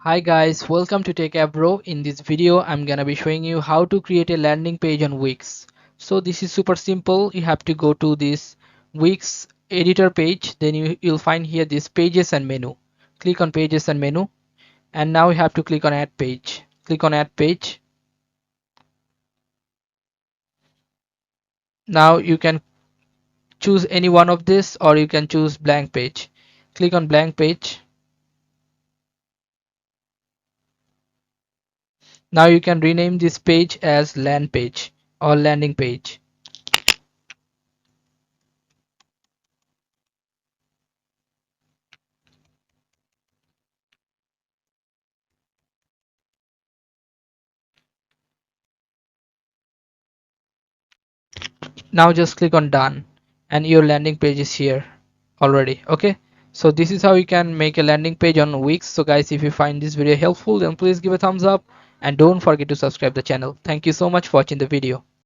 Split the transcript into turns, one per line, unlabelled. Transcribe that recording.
Hi guys, welcome to Techavro. In this video, I'm gonna be showing you how to create a landing page on Wix. So this is super simple. You have to go to this Wix editor page. Then you'll find here this pages and menu. Click on pages and menu. And now you have to click on add page. Click on add page. Now you can choose any one of this or you can choose blank page. Click on blank page. Now you can rename this page as land page or landing page. Now just click on done and your landing page is here already. Okay, so this is how you can make a landing page on Wix. So guys, if you find this video helpful, then please give a thumbs up and don't forget to subscribe the channel. Thank you so much for watching the video.